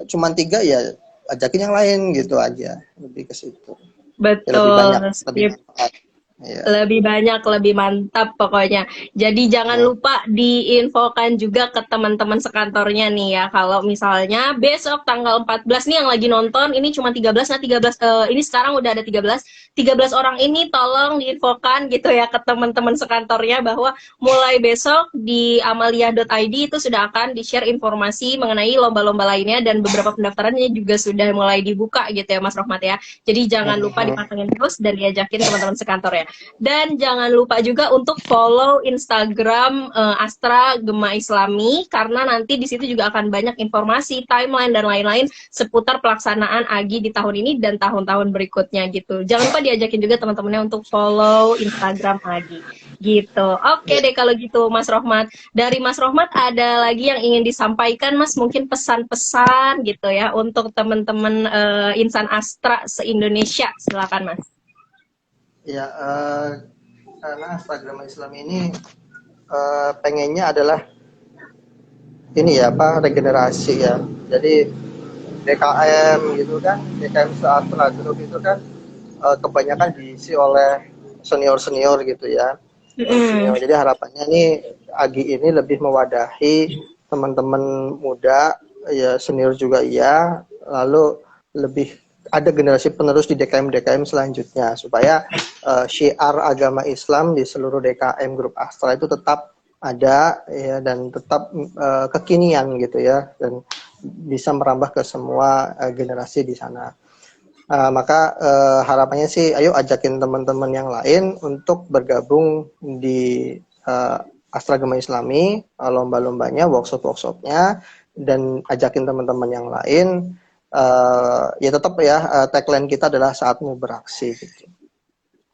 cuma 3 ya ajakin yang lain gitu aja. Lebih ke situ. Ya, lebih banyak, Betul, lebih sip. manfaat. Ya. Lebih banyak, lebih mantap pokoknya. Jadi jangan lupa diinfokan juga ke teman-teman sekantornya nih ya. Kalau misalnya besok tanggal 14 nih yang lagi nonton, ini cuma 13, nah 13, ini sekarang udah ada 13 orang ini tolong diinfokan gitu ya ke teman-teman sekantornya bahwa mulai besok di amalia.id itu sudah akan di-share informasi mengenai lomba-lomba lainnya dan beberapa pendaftarannya juga sudah mulai dibuka gitu ya Mas Rohmat ya. Jadi jangan lupa dipantengin terus dan diajakin teman-teman sekantor ya. Dan jangan lupa juga untuk follow Instagram Astra Gema Islami, karena nanti di situ juga akan banyak informasi, timeline dan lain-lain seputar pelaksanaan AGI di tahun ini dan tahun-tahun berikutnya gitu. Jangan lupa diajakin juga teman-temannya untuk follow Instagram AGI gitu. Oke deh kalau gitu Mas Rohmat. Dari Mas Rohmat ada lagi yang ingin disampaikan Mas, mungkin pesan-pesan gitu ya untuk teman-teman insan Astra se-Indonesia. Silakan Mas. Ya, karena Instagram Islam ini pengennya adalah ini ya apa regenerasi ya. Jadi DKM gitu kan, DKM Astra Group itu kan kebanyakan diisi oleh senior-senior gitu ya. Senior. Jadi harapannya nih Agi ini lebih mewadahi teman-teman muda, ya senior juga iya, lalu lebih ada generasi penerus di DKM-DKM selanjutnya supaya syiar agama Islam di seluruh DKM Grup Astra itu tetap ada ya dan tetap kekinian gitu ya dan bisa merambah ke semua generasi di sana. Maka harapannya sih ayo ajakin teman-teman yang lain untuk bergabung di Astra Gema Islami, lomba-lombanya, workshop-workshopnya, dan ajakin teman-teman yang lain. Ya tetap ya tagline kita adalah saatmu beraksi gitu.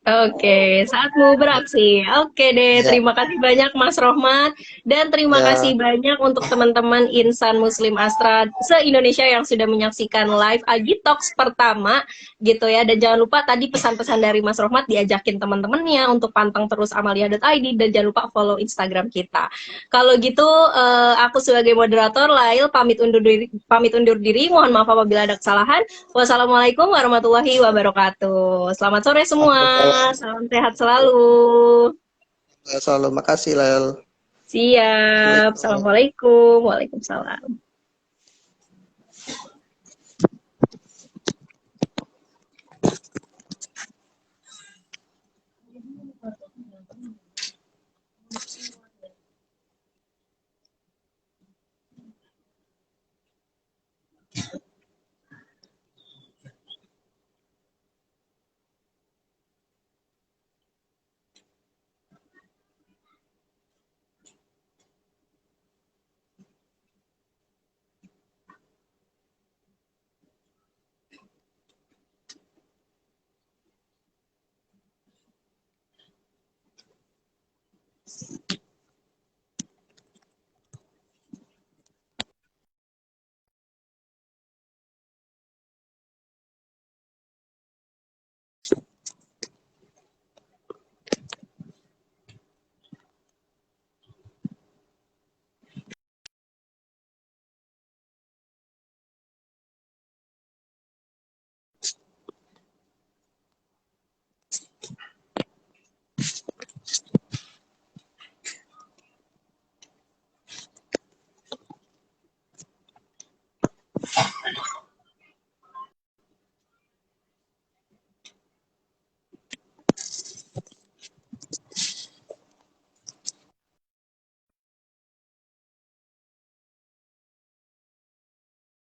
Oke, saatmu beraksi. Oke deh, Ya, terima kasih banyak Mas Rohmat dan terima ya, kasih banyak untuk teman-teman insan Muslim Astra se-Indonesia yang sudah menyaksikan live Agi Talks pertama gitu ya. Dan jangan lupa tadi pesan-pesan dari Mas Rohmat diajakin teman-temannya untuk pantang terus amalia.id dan jangan lupa follow Instagram kita. Kalau gitu aku sebagai moderator Lail pamit undur diri. Mohon maaf apabila ada kesalahan. Wassalamualaikum warahmatullahi wabarakatuh. Selamat sore semua. Salam sehat selalu. selalu makasih Lel. Siap. Assalamualaikum. Assalamualaikum. Waalaikumsalam.